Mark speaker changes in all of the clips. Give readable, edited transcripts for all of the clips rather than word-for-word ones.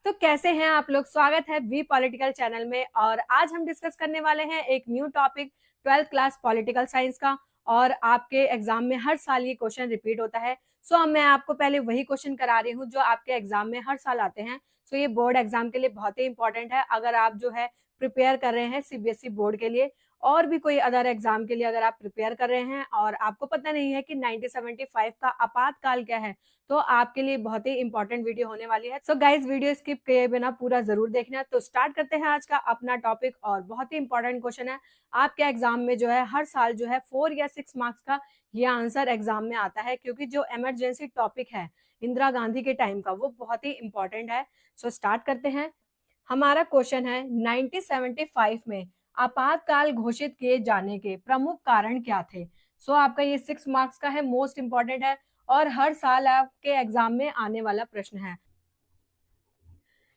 Speaker 1: तो कैसे हैं आप लोग। स्वागत है वी पॉलिटिकल चैनल में। और आज हम डिस्कस करने वाले हैं एक new topic 12th class political science का। और आपके एग्जाम में हर साल ये क्वेश्चन रिपीट होता है। सो मैं आपको पहले वही क्वेश्चन करा रही हूँ जो आपके एग्जाम में हर साल आते हैं। सो ये बोर्ड एग्जाम के लिए बहुत ही इंपॉर्टेंट है। अगर आप जो है प्रिपेयर कर रहे हैं सीबीएसई बोर्ड के लिए और भी कोई अदर एग्जाम के लिए अगर आप प्रिपेयर कर रहे हैं और आपको पता नहीं है कि 1975 का आपातकाल क्या है, तो आपके लिए बहुत ही इंपॉर्टेंट वीडियो होने वाली है। सो गाइस, वीडियो स्किप किए बिना पूरा जरूर देखना। तो स्टार्ट करते हैं आज का अपना टॉपिक। और बहुत ही इंपॉर्टेंट क्वेश्चन है आपके एग्जाम में, जो है हर साल जो है 4 या 6 मार्क्स का ये आंसर एग्जाम में आता है, क्योंकि जो इमरजेंसी टॉपिक है इंदिरा गांधी के टाइम का वो बहुत ही इंपॉर्टेंट है। सो स्टार्ट करते हैं। हमारा क्वेश्चन है 1975 में आपातकाल घोषित किए जाने के प्रमुख कारण क्या थे। सो आपका ये 6 मार्क्स का है, मोस्ट इंपॉर्टेंट है और हर साल आपके एग्जाम में आने वाला प्रश्न है।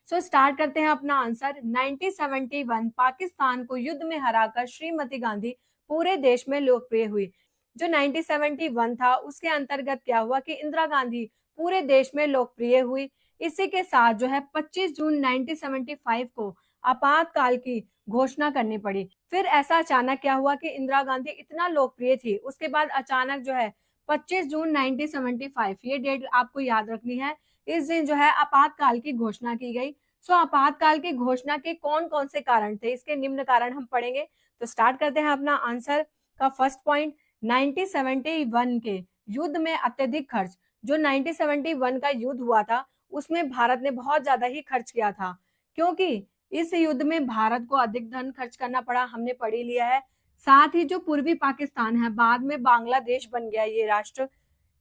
Speaker 1: स्टार्ट करते हैं अपना आंसर। 1971 पाकिस्तान को युद्ध में हराकर श्रीमती गांधी पूरे देश में लोकप्रिय हुई। जो 1971 था उसके अंतर्गत क्या हुआ कि इंदिरा गांधी पूरे देश में लोकप्रिय हुई। इसी के साथ जो है 25 जून 1975 को आपातकाल की घोषणा करनी पड़ी। फिर ऐसा अचानक क्या हुआ कि इंदिरा गांधी इतना लोकप्रिय थी, उसके बाद अचानक जो है 25 जून 1975 ये डेट आपको याद रखनी है। इस दिन जो है आपातकाल की घोषणा की गई। आपातकाल की घोषणा के कौन कौन से कारण थे, इसके निम्न कारण हम पढ़ेंगे। तो स्टार्ट करते हैं अपना आंसर का फर्स्ट पॉइंट। 1971 के युद्ध में अत्यधिक खर्च। जो 1971 का युद्ध हुआ था उसमें भारत ने बहुत ज्यादा ही खर्च किया था, क्योंकि इस युद्ध में भारत को अधिक धन खर्च करना पड़ा, हमने पढ़ ही लिया है। साथ ही जो पूर्वी पाकिस्तान है, बाद में बांग्लादेश बन गया ये राष्ट्र,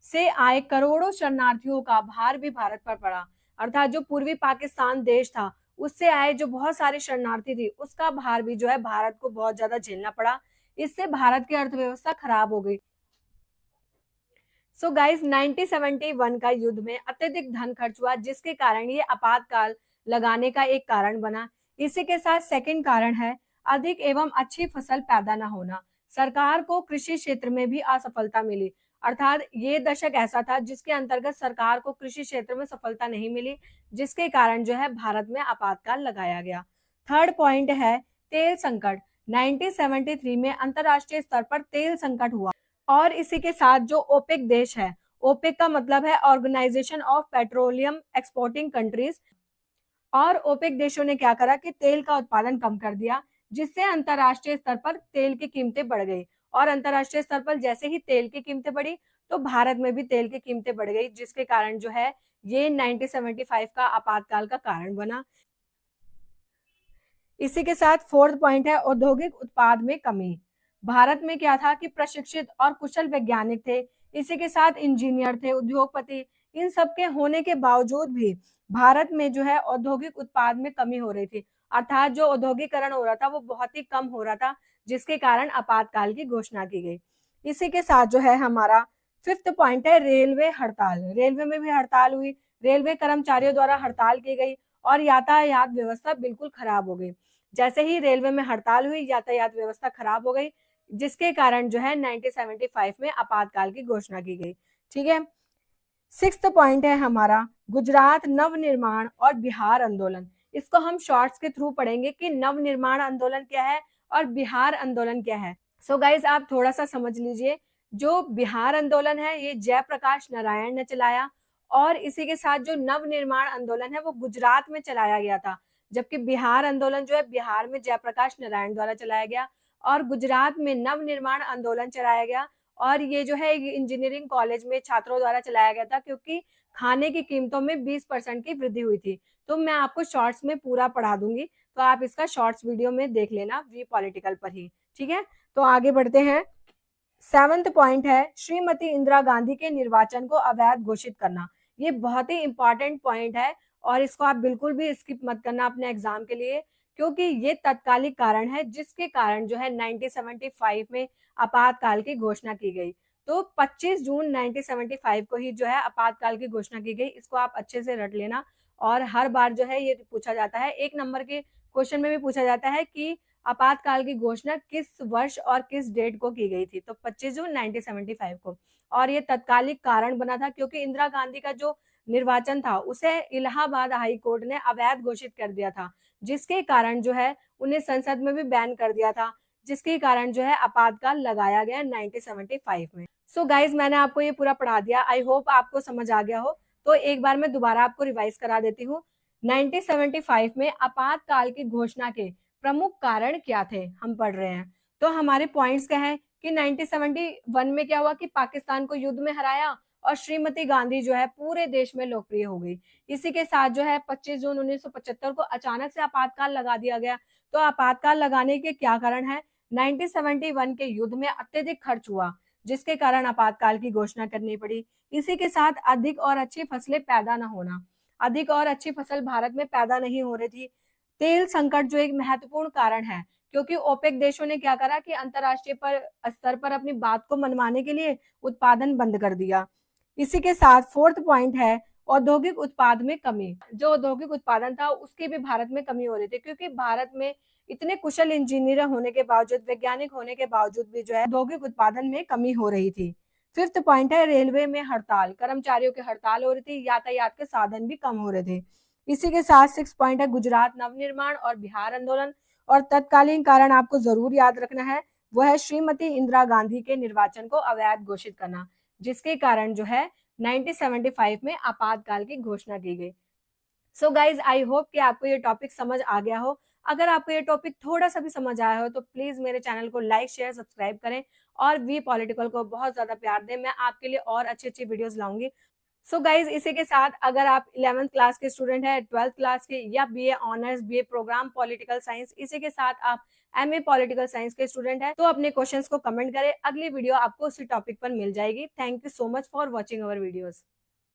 Speaker 1: से आए करोड़ों शरणार्थियों का भार भी भारत पर पड़ा। अर्थात जो पूर्वी पाकिस्तान देश था उससे आए जो बहुत सारे शरणार्थी थे उसका भार भी जो है भारत को बहुत ज्यादा झेलना पड़ा। इससे भारत की अर्थव्यवस्था खराब हो गई। गाइस, 1971 का युद्ध में अत्यधिक धन खर्च हुआ, जिसके कारण ये आपातकाल लगाने का एक कारण बना। इसी के साथ सेकंड कारण है अधिक एवं अच्छी फसल पैदा न होना। सरकार को कृषि क्षेत्र में भी असफलता मिली। अर्थात ये दशक ऐसा था जिसके अंतर्गत सरकार को कृषि क्षेत्र में सफलता नहीं मिली, जिसके कारण जो है भारत में आपातकाल लगाया गया। थर्ड पॉइंट है तेल संकट। 1973 में अंतरराष्ट्रीय स्तर पर तेल संकट हुआ। और इसी के साथ जो ओपेक देश है, ओपेक का मतलब है organisation of petroleum exporting countries, और ओपेक देशों ने क्या करा कि तेल का उत्पादन कम कर दिया, जिससे अंतरराष्ट्रीय स्तर पर तेल की कीमतें बढ़ गई। और अंतरराष्ट्रीय स्तर पर जैसे ही तेल की कीमतें बढ़ी तो भारत में भी तेल की कीमतें बढ़ गई, जिसके कारण जो है ये 1975 का आपातकाल का कारण बना। इसी के साथ फोर्थ पॉइंट है औद्योगिक उत्पाद में कमी। भारत में क्या था कि प्रशिक्षित और कुशल वैज्ञानिक थे, इसी के साथ इंजीनियर थे, उद्योगपति, इन सब के होने के बावजूद भी भारत में जो है औद्योगिक उत्पाद में कमी हो रही थी। अर्थात जो औद्योगिकरण हो रहा था वो बहुत ही कम हो रहा था, जिसके कारण आपातकाल की घोषणा की गई। इसी के साथ जो है हमारा फिफ्थ पॉइंट है रेलवे हड़ताल। रेलवे में भी हड़ताल हुई, रेलवे कर्मचारियों द्वारा हड़ताल की गई और यातायात व्यवस्था बिल्कुल खराब हो गई। जैसे ही रेलवे में हड़ताल हुई, यातायात व्यवस्था खराब हो गई, जिसके कारण जो है 1975 में आपातकाल की घोषणा की गई। ठीक है। सिक्स्थ पॉइंट है हमारा गुजरात नवनिर्माण और बिहार आंदोलन। इसको हम शॉर्ट्स के थ्रू पढ़ेंगे कि नवनिर्माण आंदोलन क्या है और बिहार आंदोलन क्या है। गाइज, आप थोड़ा सा समझ लीजिए। जो बिहार आंदोलन है ये जयप्रकाश नारायण ने चलाया, और इसी के साथ जो नवनिर्माण आंदोलन है वो गुजरात में चलाया गया था, जबकि बिहार आंदोलन जो है बिहार में जयप्रकाश नारायण द्वारा चलाया गया और गुजरात में नवनिर्माण आंदोलन चलाया गया। और ये जो है इंजीनियरिंग कॉलेज में छात्रों द्वारा चलाया गया था, क्योंकि खाने की कीमतों में 20% की वृद्धि हुई थी। तो मैं आपको शॉर्ट्स में पूरा पढ़ा दूंगी, तो आप इसका शॉर्ट्स वीडियो में देख लेना वी पॉलिटिकल पर ही। ठीक है, तो आगे बढ़ते हैं। सेवंथ पॉइंट है श्रीमती इंदिरा गांधी के निर्वाचन को अवैध घोषित करना। ये बहुत ही इंपॉर्टेंट पॉइंट है और इसको आप बिल्कुल भी स्किप मत करना अपने एग्जाम के लिए, क्योंकि ये तत्कालिक कारण है जिसके कारण जो है 1975 में आपातकाल की घोषणा की गई। तो 25 जून 1975 को ही जो है आपातकाल की घोषणा की गई। इसको आप अच्छे से रट लेना। और हर बार जो है ये पूछा जाता है, 1 नंबर के क्वेश्चन में भी पूछा जाता है कि आपातकाल की घोषणा किस वर्ष और किस डेट को की गई थी। तो 25 जून 1975 को। और ये तत्कालिक कारण बना था, क्योंकि इंदिरा गांधी का जो निर्वाचन था उसे इलाहाबाद हाई कोर्ट ने अवैध घोषित कर दिया था, जिसके कारण जो है उन्हें संसद में भी बैन कर दिया था, जिसके कारण जो है आपातकाल लगाया गया 1975 में। सो गाइज, मैंने आपको ये पूरा पढ़ा दिया, आई होप आपको समझ आ गया हो। तो एक बार मैं दोबारा आपको रिवाइज करा देती हूँ। 1975 में आपातकाल की घोषणा के प्रमुख कारण क्या थे, हम पढ़ रहे हैं। तो हमारे पॉइंट्स क्या है कि 1971 में क्या हुआ कि पाकिस्तान को युद्ध में हराया और श्रीमती गांधी जो है पूरे देश में लोकप्रिय हो गई। इसी के साथ जो है 25 जून 1975 को अचानक से आपातकाल लगा दिया गया। तो आपातकाल लगाने के क्या कारण है? 1971 के युद्ध में अत्यधिक खर्च हुआ, जिसके कारण आपातकाल की घोषणा करनी पड़ी। इसी के साथ अधिक और अच्छी फसलें पैदा न होना, अधिक और अच्छी फसल भारत में पैदा नहीं हो रही थी। तेल संकट जो एक महत्वपूर्ण कारण है, क्योंकि ओपेक देशों ने क्या करा कि अंतरराष्ट्रीय स्तर पर अपनी बात को मनवाने के लिए उत्पादन बंद कर दिया। इसी के साथ फोर्थ पॉइंट है औद्योगिक उत्पाद में कमी। जो औद्योगिक उत्पादन था उसकी भी भारत में कमी हो रही थी, क्योंकि भारत में इतने कुशल इंजीनियर होने के बावजूद, वैज्ञानिक होने के बावजूद भी जो है औद्योगिक उत्पादन में कमी हो रही थी। फिफ्थ पॉइंट है रेलवे में हड़ताल, कर्मचारियों की हड़ताल हो रही थी, यातायात के साधन भी कम हो रहे थे। इसी के साथ सिक्स पॉइंट है गुजरात नवनिर्माण और बिहार आंदोलन। और तत्कालीन कारण आपको जरूर याद रखना है, वह है श्रीमती इंदिरा गांधी के निर्वाचन को अवैध घोषित करना, जिसके कारण जो है 1975 में आपातकाल की घोषणा की गई। सो गाइज, आई होप कि आपको ये टॉपिक समझ आ गया हो। अगर आपको ये टॉपिक थोड़ा सा भी समझ आया हो तो प्लीज मेरे चैनल को लाइक शेयर सब्सक्राइब करें और वी पॉलिटिकल को बहुत ज्यादा प्यार दें। मैं आपके लिए और अच्छी अच्छी वीडियोस लाऊंगी। सो गाइज, इसी के साथ अगर आप 11th क्लास के स्टूडेंट हैं, 12th क्लास के, या BA honours, BA programme political science, इसी के साथ आप एमए पॉलिटिकल साइंस के स्टूडेंट हैं, तो अपने क्वेश्चंस को कमेंट करें। अगली वीडियो आपको उसी टॉपिक पर मिल जाएगी। Thank you so much for watching our videos.